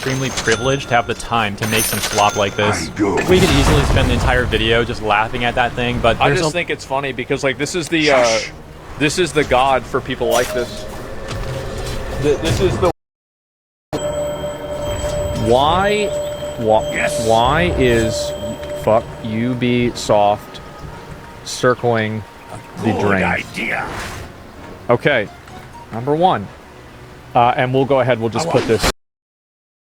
extremely privileged to have the time to make some slop like this. We could easily spend the entire video just laughing at that thing, but I just think it's funny because like this is the god for people like this. This is the why is fuck Ubisoft circling the drain? Idea. Okay, number one, and we'll go ahead. We'll just put this.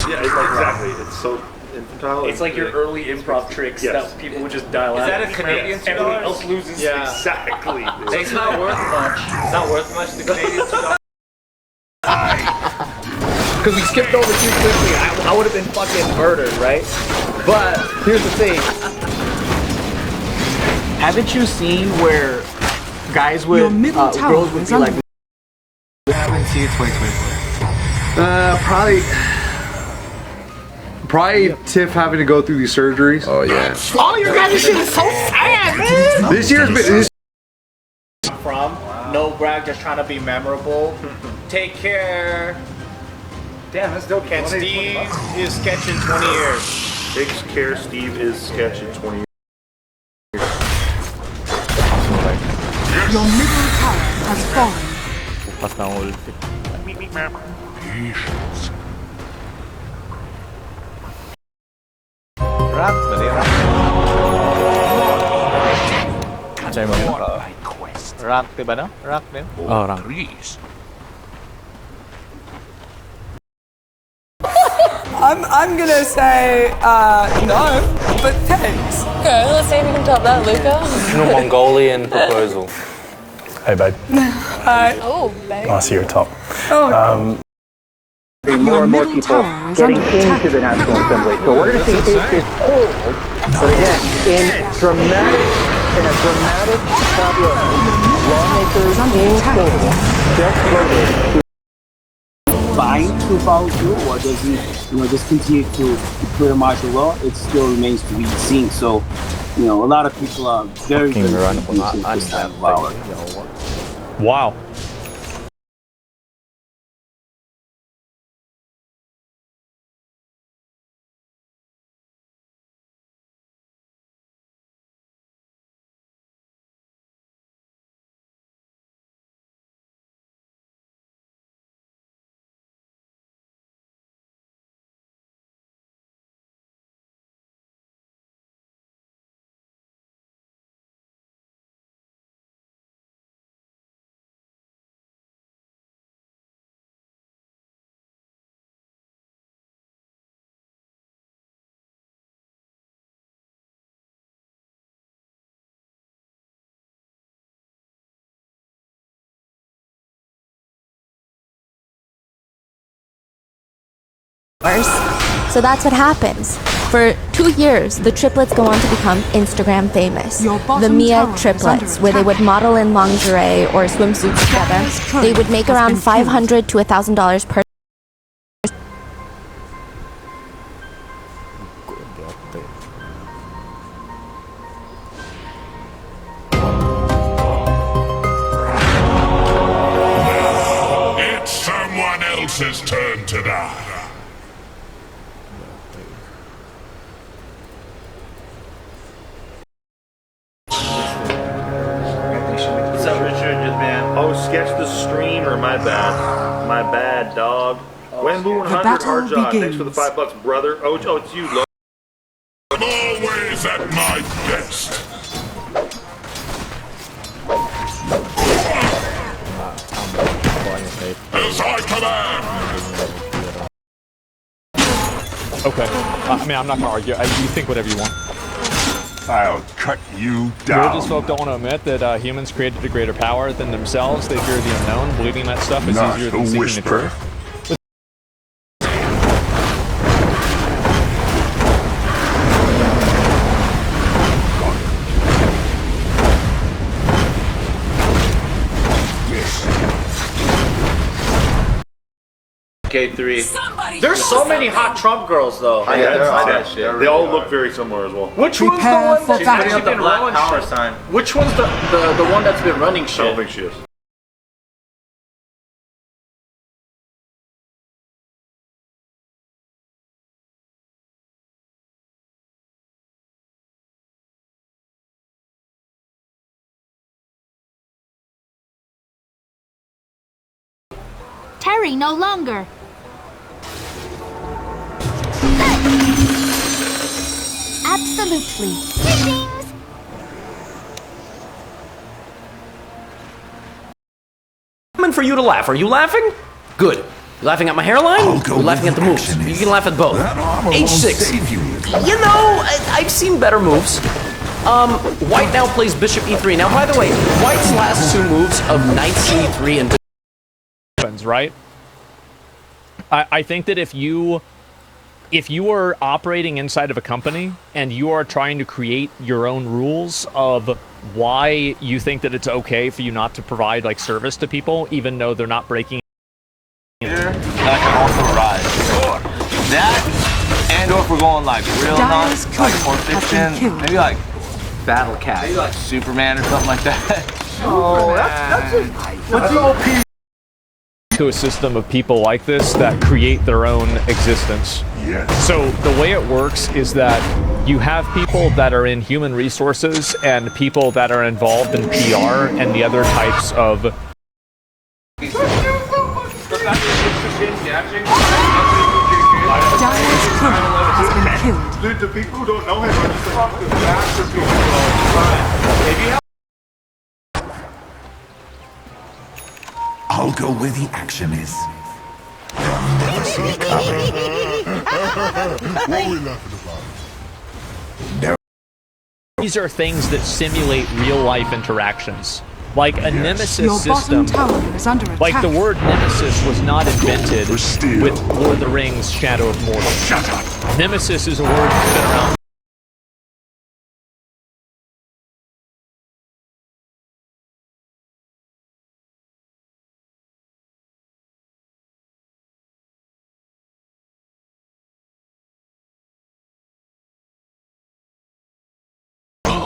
Yeah, exactly. It's so infantile. It's like your early improv tricks that people would just dial out. Is that a Canadian $2? Everyone else loses. Yeah, exactly. It's not worth much. It's not worth much. The Canadian $2. Because we skipped over too quickly. I would have been fucking murdered, right? But here's the thing. Haven't you seen where guys would, girls would be like, I haven't seen 2024. Probably Tiff having to go through these surgeries. Oh yeah. all your guys' shit is so sad, man. This year's been. From no brag, just trying to be memorable. Take care. Damn, that's dope. And Steve is sketching 20 years. Takes care. Steve is sketching 20 years. Your middle tower has fallen. Patience. Rank ba din? Say mo. Rank diba no? Rank din? Oh, rank. I'm gonna say no, but thanks. Okay, let's see if you can top that, Luca. Mongolian proposal. Hey, babe. Hi. Oh, babe. I see you're top. Oh. More and more people getting into the National Assembly. So we're going to see it is cold, but again, in a dramatic tableau, lawmakers in Canada just voted fine to follow through, or does he, just continue to declare martial law? It still remains to be seen. So, a lot of people are very, very confused with this type of power. Wow. So that's what happens. For 2 years, the triplets go on to become Instagram famous. The Mia triplets, where they would model in lingerie or swimsuits together. They would make around $500 to $1,000 per. It's someone else's turn to die. What's up, Richard? Man. Oh, sketch the streamer. My bad. My bad, dog. Wenbu 100 hard job. Thanks for the $5, brother. Oh, it's you, Lo. I'm always at my best. As I command. Okay. I mean, I'm not gonna argue. You think whatever you want. I'll cut you down. Religious folk don't want to admit that humans created a greater power than themselves. They fear the unknown. Believing that stuff is easier than seeking the truth. K3. There's so many hot Trump girls, though. They all look very similar as well. Which one's the one that's She's the black power sign. Which one's the one that's been running shit? I don't think she is. Terry no longer. Absolutely. Ding-dings. Coming for you to laugh. Are you laughing? Good. You laughing at my hairline? You're laughing at the moves. You can laugh at both. H6. You know, I've seen better moves. White now plays Bishop E3. Now, by the way, White's last two moves of Knight C3 and right? I think that if you are operating inside of a company and you are trying to create your own rules of why you think that it's okay for you not to provide like service to people, even though they're not breaking. That can also rise. That, and or if we're going like real nuts, like more fiction, maybe like Battle Cat, maybe like Superman or something like that. Oh, that's it. What's OP? To a system of people like this that create their own existence. Yes. So the way it works is that you have people that are in human resources and people that are involved in PR and the other types of Dude, the people who don't know him are just like, I'll go where the action is. They'll never see it coming. What are we laughing about? These are things that simulate real-life interactions. Like a nemesis system, like the word nemesis was not invented with Lord of the Rings Shadow of Mordor. Shut up. Nemesis is a word that's been around.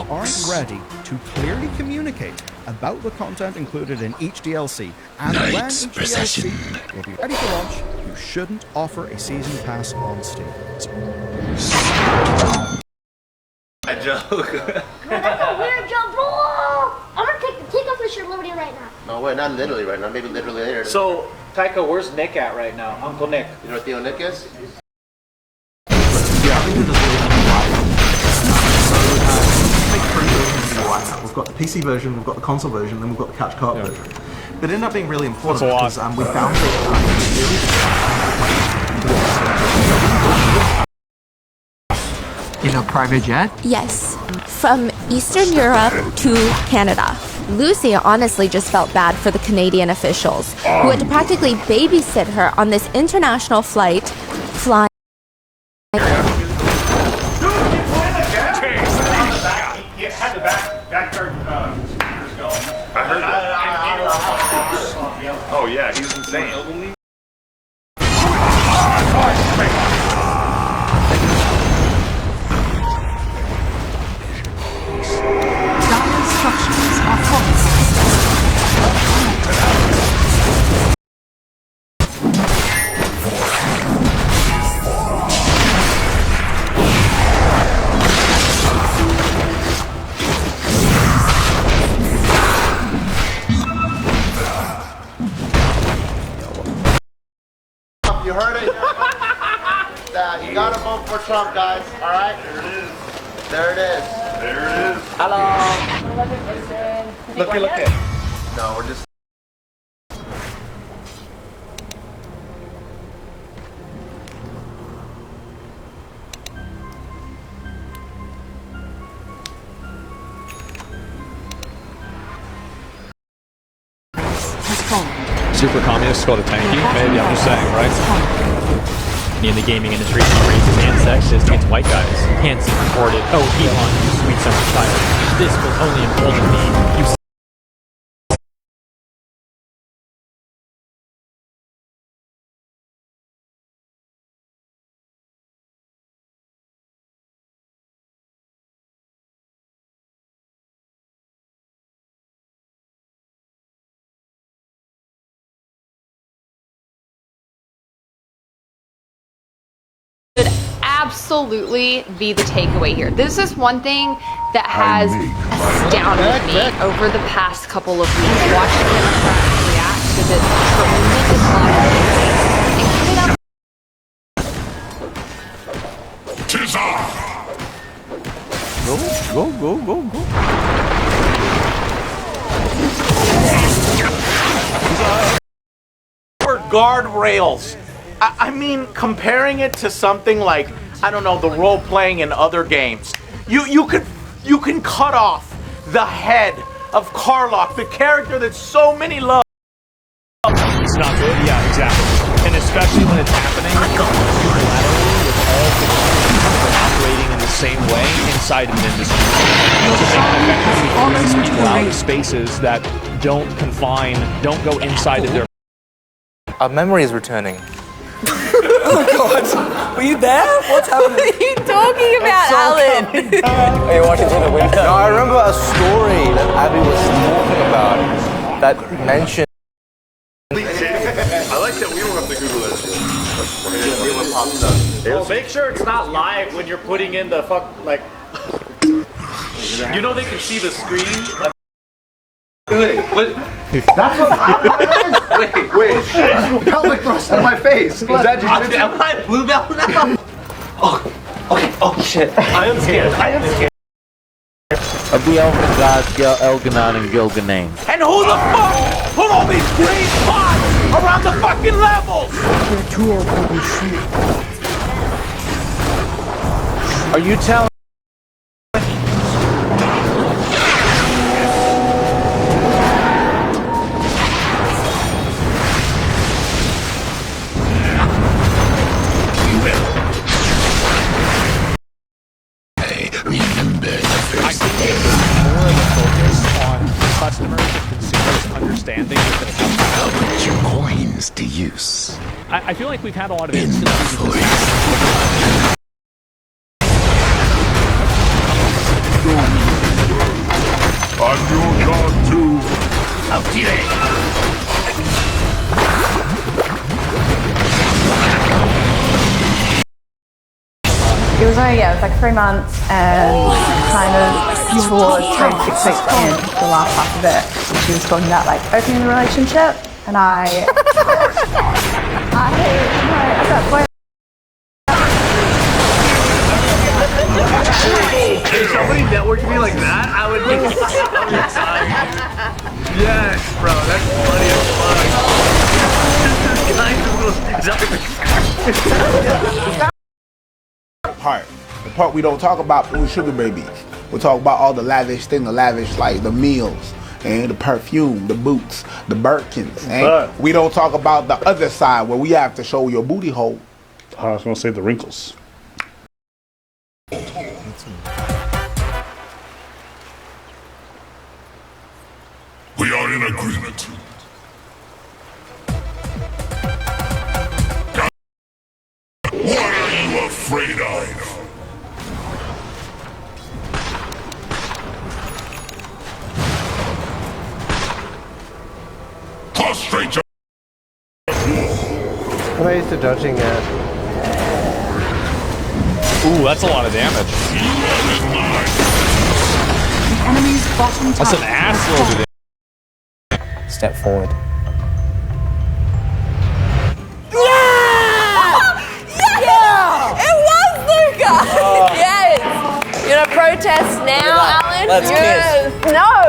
Aren't ready to clearly communicate about the content included in each DLC, and when each DLC will be ready for launch, you shouldn't offer a season pass on Steam. A joke. That's a weird joke, bro. I'm gonna take off your liberty right now. No, wait, not literally right now. Maybe literally later. So, Taika, where's Nick at right now? Uncle Nick. You know what Theo Nick is? We've got the PC version, we've got the console version, then we've got the catch cart version. But it ended up being really important because we found in a private jet? Yes, from Eastern Europe to Canada. Lucy honestly just felt bad for the Canadian officials, who had to practically babysit her on this international flight, flying. Oh yeah, he's insane. Dire structures are falling. You heard it. You gotta vote for Trump, guys. All right. There it is. There it is. Hello. Looky. No, we're just. Super communists called a tanky? Maybe, I'm just saying, right? In the gaming industry, racist and sexist against white guys. Hanson reported, "Oh, Elon, you sweet son of a child. This will only embolden me. You absolutely be the takeaway here. This is one thing that has astounded me over the past couple of weeks, watching him react because it's tremendous life. Go. Guardrails. I mean, comparing it to something like, I don't know, the role playing in other games. You can cut off the head of Karlach, the character that so many love. It's not good. Yeah, exactly. And especially when it's happening unilaterally with all the operating in the same way inside an industry. So they can people out of spaces that don't go inside of their. Our memory is returning. Oh God! Were you there? What's happening? What are you talking about, Alan? Are you watching through the window? No, I remember a story that Abby was talking about that mentioned. I like that we don't have to Google that shit. Well, make sure it's not live when you're putting in the like. You know they can see the screen. Wait, what? That's what happened? Wait. Pelvic thrust in my face. Is that just Am I blue belt now? Oh, okay. Oh shit. I am scared. Of the elven gods, Elganon and Gilganane. And who the fuck put all these green spots around the fucking levels? Are you telling? Customers and consumers understanding how to put your coins to use. I feel like we've had a lot of instances of this. I'm your god too. It was only, it was like 3 months, and kind of towards maybe 6 weeks in, the last half of it, she was talking about like opening the relationship, and I at that point. If somebody networked me like that, I would be excited. Yes, bro, that's funny as fuck. The part we don't talk about is sugar babies. We talk about all the lavish thing, like the meals and the perfume, the boots, the Birkins. And we don't talk about the other side where we have to show your booty hole. I was gonna say the wrinkles. We are in agreement. What are you afraid of? Prostrate your... What are you to judging at? Ooh, that's a lot of damage. The enemy's bottom tower. That's an ass loaded in. Step forward. Yeah! It was Luca! Yes! You're gonna protest now, Alan? Let's yes! No!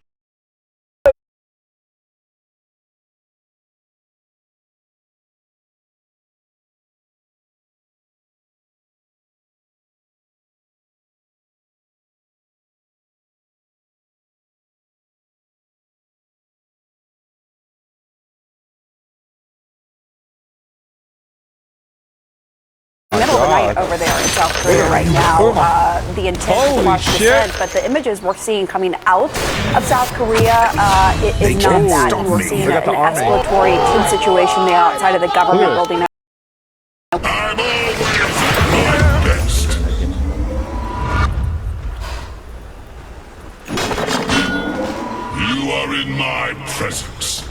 Middle of the night over there in South Korea right now. The intent to watch descent, but the images we're seeing coming out of South Korea is not that. And we're seeing an escalatory tense situation there outside of the government building. I'm always my best. You are in my presence.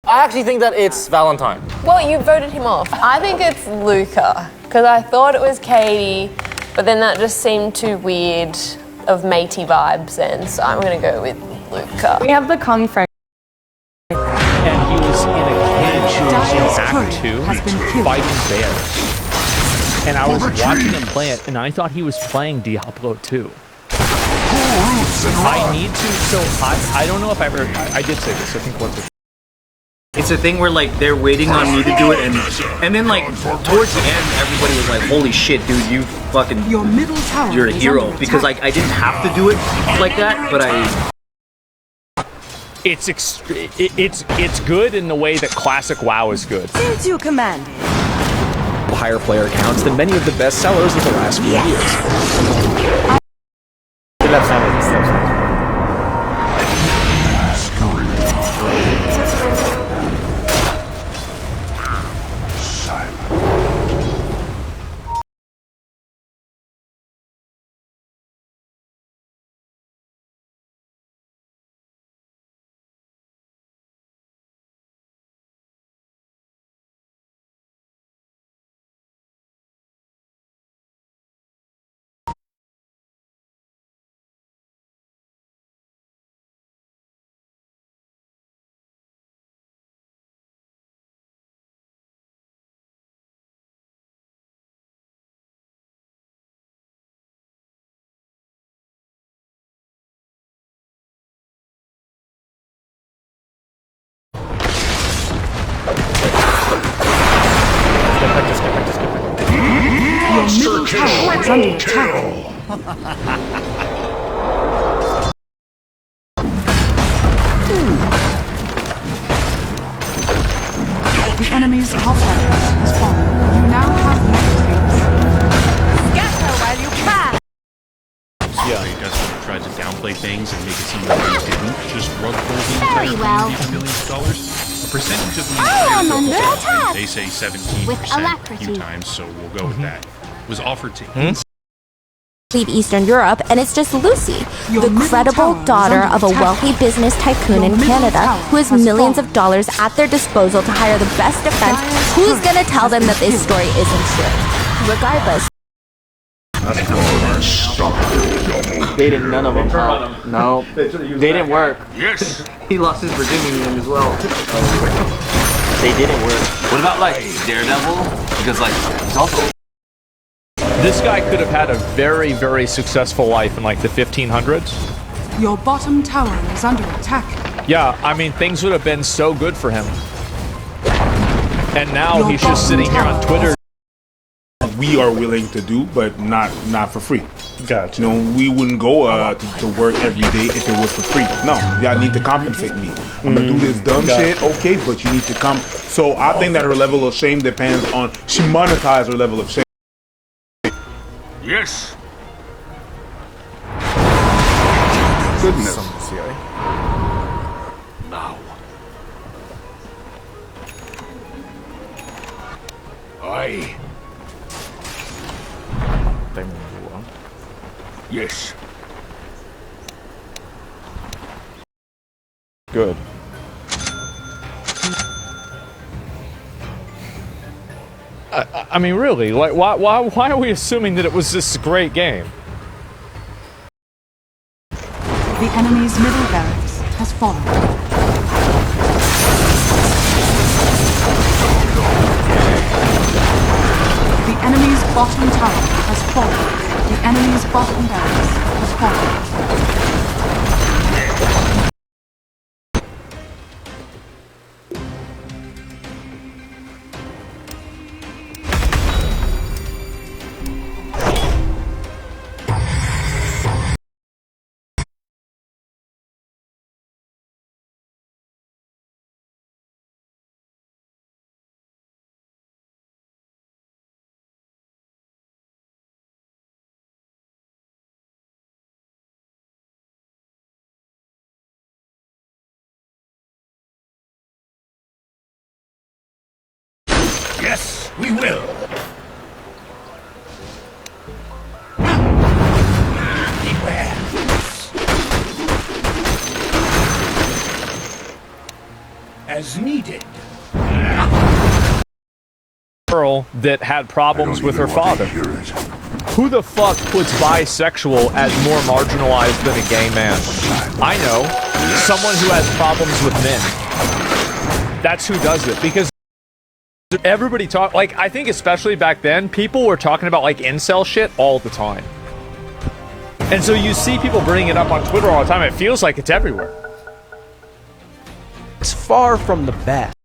I actually think that it's Valentine. Well, you voted him off. I think it's Luca, because I thought it was Katie, but then that just seemed too weird of matey vibes, and so I'm gonna go with Luca. We have the conference. And and I was watching him play it, and I thought he was playing Diablo 2. I need to, so I don't know if I ever, I did say this, I think once. It's a thing where like they're waiting on me to do it, and then like towards the end, everybody was like, "Holy shit, dude, you fucking, you're a hero," because like I didn't have to do it like that, but I. It's good in the way that classic WoW is good. Since you commanded. Higher player counts than many of the best sellers of the last few years. Your middle tower is under attack. The enemy's top tower has fallen. You now have victories. Get her while you can. They desperately tried to downplay things and make it seem like they didn't just rug pull the entire $1 billion. A percentage of the I'm entire under total, attack. they say 17% With a few alacrity. times, so we'll go with that. Was offered to Leave Eastern Europe, and it's just Lucy, the credible daughter of a wealthy business tycoon in Canada who has millions of dollars at their disposal to hire the best defense. Who's gonna tell them that this story isn't true? Regardless. They didn't, none of them. No, they didn't work. Yes. He lost his virginity in as well. They didn't work. What about like Daredevil? Because like he's also. This guy could have had a very, very successful life in like the 1500s. Your bottom tower is under attack. Yeah, I mean, things would have been so good for him. And now he's just sitting here on Twitter. We are willing to do, but not for free. Gotcha. You know, we wouldn't go to work every day if it was for free. No, y'all need to compensate me. I'm gonna do this dumb shit, okay, but you need to come. So I think that her level of shame depends on, she monetized her level of shame. Yes. Goodness. Now. Aye. Yes. Good. I mean, really, like, why are we assuming that it was this great game? The enemy's middle barracks has fallen. The enemy's bottom tower has fallen. The enemy's bottom barracks has fallen. Yes, we will. Beware. As needed. Girl that had problems with her father. Who the fuck puts bisexual as more marginalized than a gay man? I know. Someone who has problems with men. That's who does it, because Everybody like, I think especially back then, people were talking about like incel shit all the time. And so you see people bringing it up on Twitter all the time. It feels like it's everywhere. It's far from the best.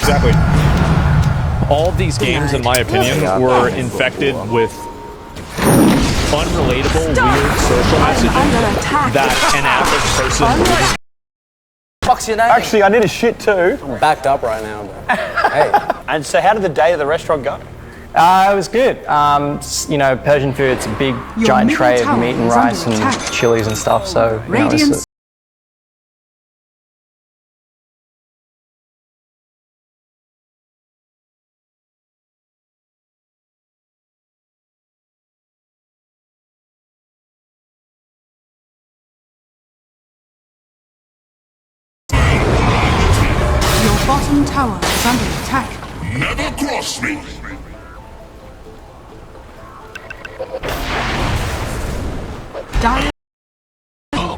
Exactly. All of these games, in my opinion, were infected with unrelatable, weird social messaging that an average person wouldn't. What's your name? Actually, I need a shit too. I'm backed up right now. But hey. And so how did the day of the restaurant go? It was good. You know, Persian food, it's a big, giant tray of meat and rice and chilies and stuff. So, you know, it's Your bottom tower is under attack. Never cross me!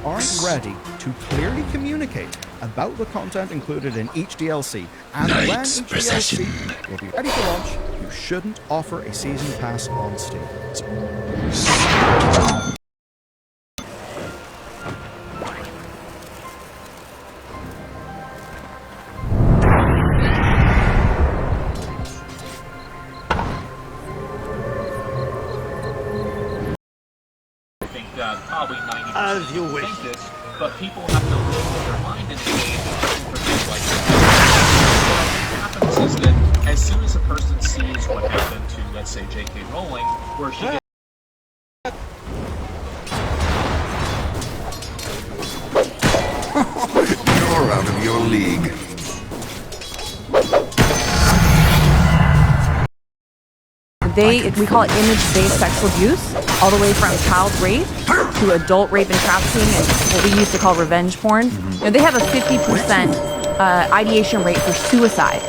Aren't ready to clearly communicate about the content included in each DLC, and when each DLC will be ready for launch, you shouldn't offer a season pass on Steam. Probably 90% as you wish. Think this, but people have to live with their mind in the game for things like that. What happens is that as soon as a person sees what happened to, let's say, J.K. Rowling, where she gets You're out of your league. We call it image-based sexual abuse, all the way from child rape to adult rape and trafficking and what we used to call revenge porn. You know, they have a 50% ideation rate for suicide.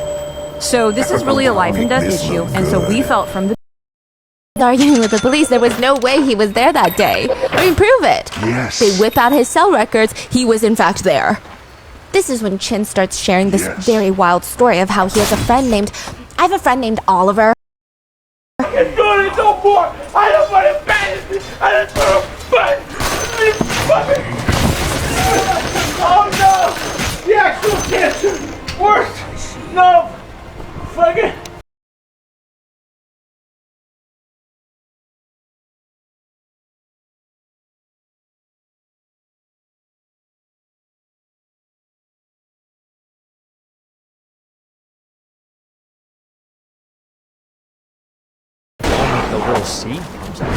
So this is really a life and death issue, and so we felt from the arguing with the police, there was no way he was there that day. I mean, prove it. Yes. They whip out his cell records. He was in fact there. This is when Chin starts sharing this very wild story of how he has a friend named... I have a friend named Oliver. It's going to no more. I don't want to abandon me. I just want to fucking. Oh no! The actual cancer. Worse. No. Fucking. The little seed comes out.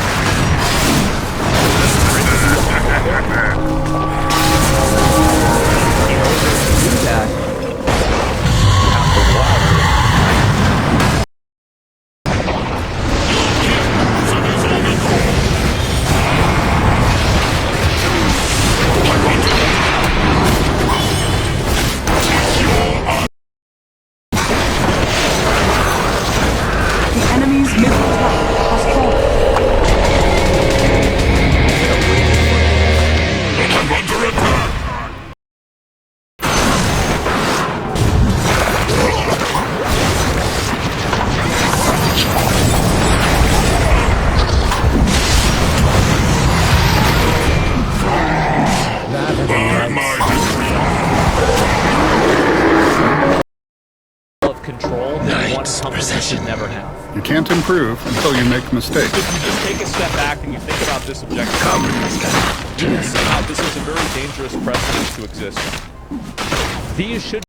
Do that. The enemy's middle tower has fallen. I'm under attack! Of control that one company should never have. You can't improve until you make mistakes. If you just take a step back and you think about this objectively, this is a very dangerous precedent to exist. These should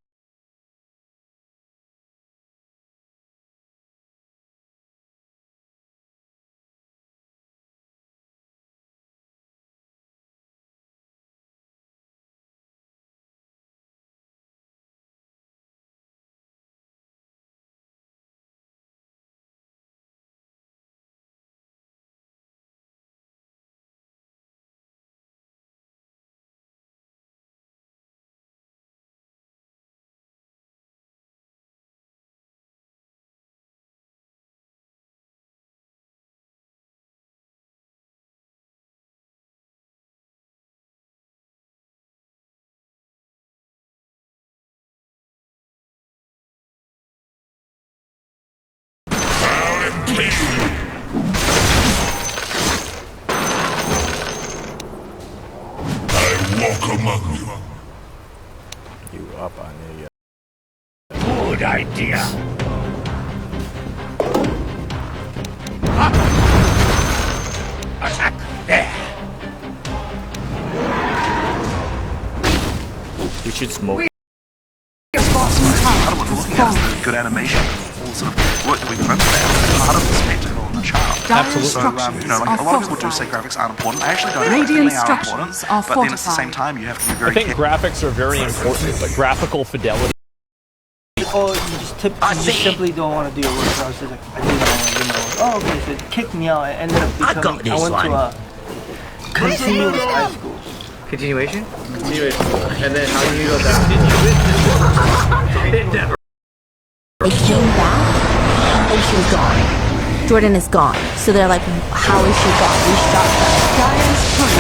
walk among you. You up on you. Good idea. Attack there. We should smoke. Good animation. All sort of work that we can understand part of the spectacle and the charm. Absolutely. So, you know, like a lot of people do say graphics aren't important. I actually don't think they are important. But then at the same time, you have to be very I think graphics are very important, but graphical fidelity. Or you just simply don't want to do your work. So I was just like, I didn't want to, oh, okay, so it kicked me out. It ended up becoming, I went to a continuous high school. Continuation? Continuation. And then how do you go down? They came back and she was gone. Jordan is gone. So they're like, how is she gone? We shot her.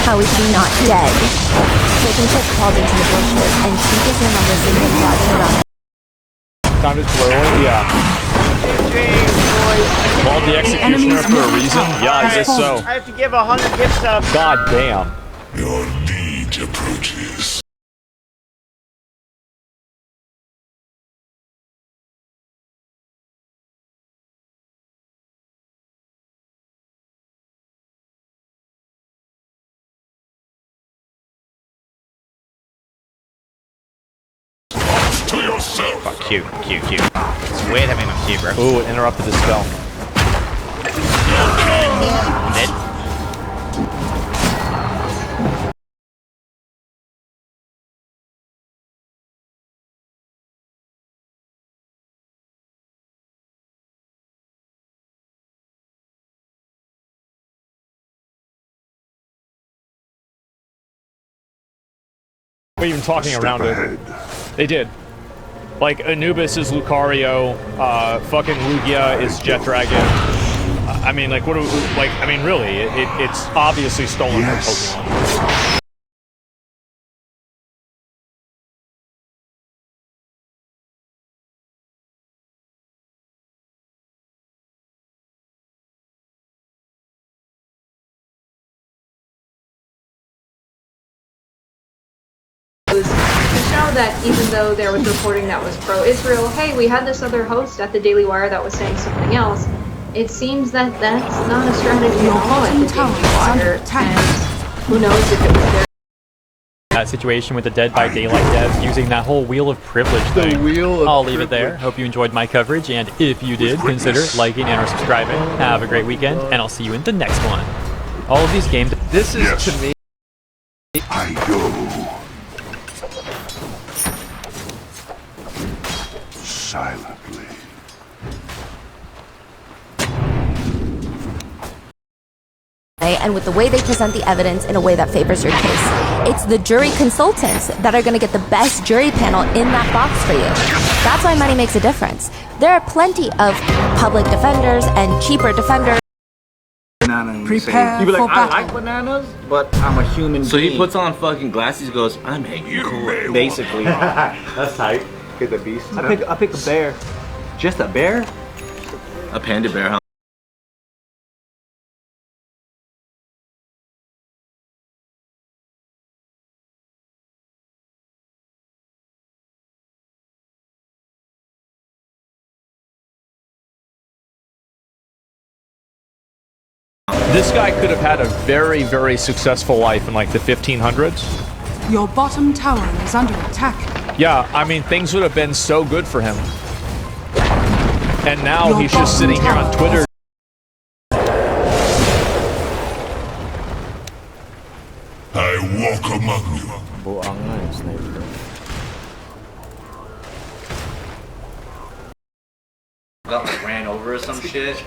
How is she not dead? So I think she crawled into the bushes and she just remembers thinking walking around. Time to throw it? Yeah. Called the executioner for a reason? Yeah, I guess so. I have to give 100 gift subs. God damn. Your need approaches. To yourself. Oh, cute. It's weird having them cute, bro. Ooh, it interrupted the spell. Dead. We're even talking around it. They did. Like, Anubis is Lucario, fucking Lugia is Jet Dragon. I mean, like, what do we, like, I mean, really, it's obviously stolen from Pokemon. To show that even though there was reporting that was pro-Israel, hey, we had this other host at the Daily Wire that was saying something else. It seems that that's not a strategy at all at the Daily Wire, and who knows if it was their... That situation with the Dead by Daylight devs using that whole Wheel of Privilege thing. I'll leave it there. Hope you enjoyed my coverage, and if you did, consider liking and or subscribing. Have a great weekend, and I'll see you in the next one. All of these games... This is, to me... I go. Silently. And with the way they present the evidence in a way that favors your case. It's the jury consultants that are going to get the best jury panel in that box for you. That's why money makes a difference. There are plenty of public defenders and cheaper defenders. Prepare You'd be like, for I battle. like bananas, but I'm a human So being. he puts on fucking glasses, goes, I'm hanging cool. Basically. That's tight. Get the beast. I pick a bear. Just a bear? A panda bear, huh? This guy could have had a very, very successful life in like the 1500s. Your bottom tower is under attack. Yeah, I mean, things would have been so good for him. And now Your he's just sitting here on Twitter. I walk among you. Got like ran over or some shit,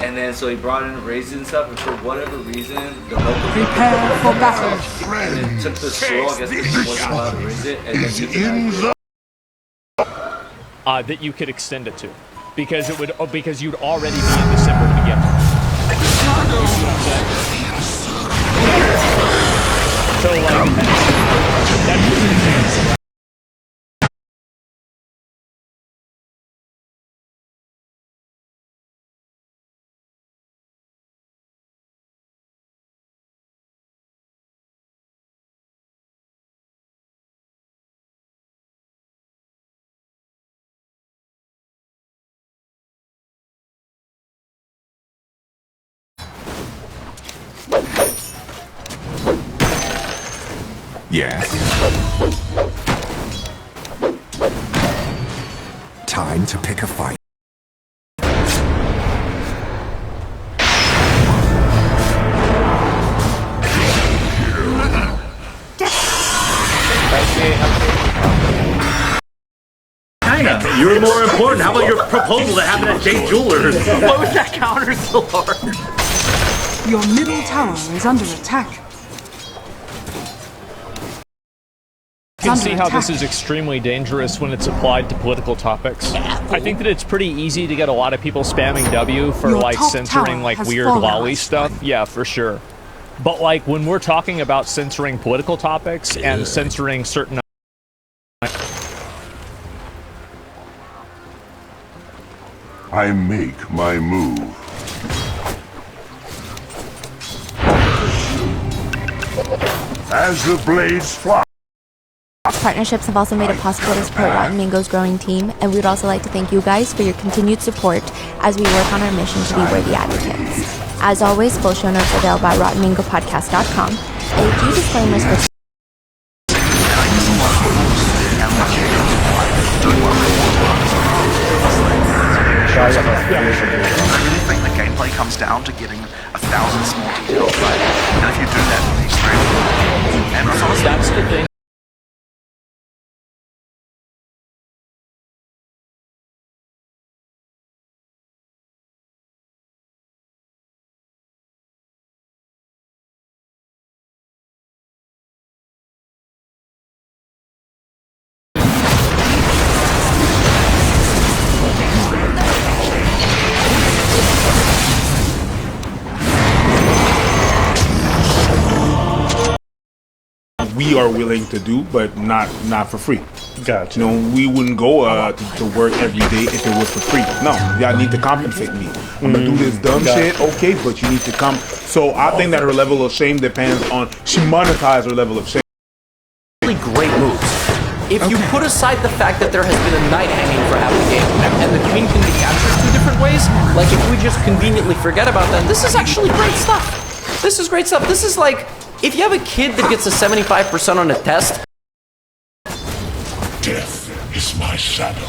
and then so he brought in raisins and stuff, and for whatever reason, the local Prepare for battle. and then took the swirl, I guess because he wasn't allowed to raise it, and then used it That you could extend it to, because it would because you'd already be in December to begin with. So like that's Yes. Time to pick a fight. Kinda. You were more important. How about your proposal that happened at Jay Jewelers? Why was that counter so hard? Your middle tower is under attack. You can see how this is extremely dangerous when it's applied to political topics. I think that it's pretty easy to get a lot of people spamming W for like censoring like weird lolly stuff. Yeah, for sure. But like when we're talking about censoring political topics and censoring certain I make my move. As the blades fly. Partnerships have also made it possible to support Rotten Mango's growing team, and we would also like to thank you guys for your continued support as we work on our mission to be worthy advocates. As always, full show notes are available at RottenMangoPodcast.com. A few disclaimers for I really think the gameplay comes down to getting 1,000 small details right, and if you do that with these three, and that's the thing. We are willing to do, but not for free. Gotcha. You know, we wouldn't go to work every day if it was for free. No, y'all need to compensate me. I'm gonna do this dumb shit, okay, but you need to come. So I think that her level of shame depends on she monetized her level of shame. Really great moves. If you put aside the fact that there has been a night hanging for half the game, and the queen can be captured two different ways, like if we just conveniently forget about that, this is actually great stuff. This is great stuff. This is like, if you have a kid that gets a 75% on a test. Death is my shadow.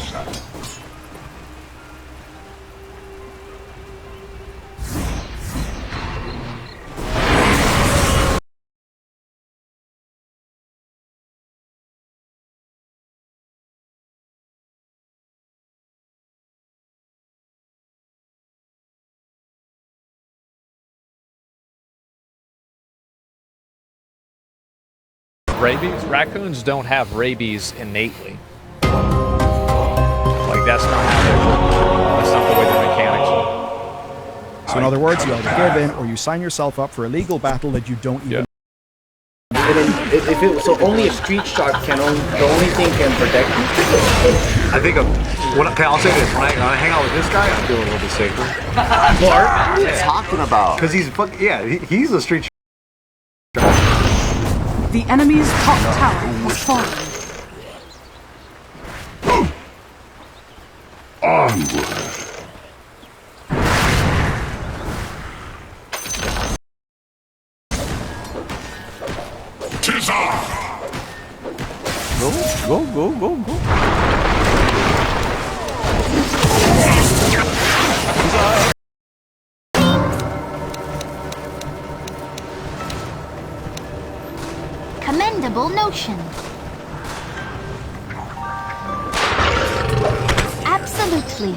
Rabies? Raccoons don't have rabies innately. Like that's not how that's not the way the mechanics work. So in other words, you either give in or you sign yourself up for a legal battle that you don't even. So only a street shark can the only thing can protect you. I think I'll say this, when I hang out with this guy, I feel a little bit safer. What are you talking about? Because he's a street shark. The enemy's top tower has fallen. Onward. Go. Commendable notion. Absolutely.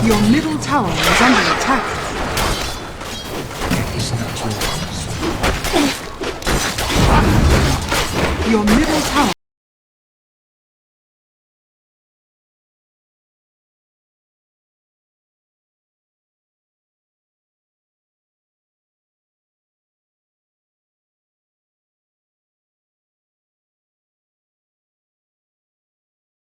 Your middle tower is under attack.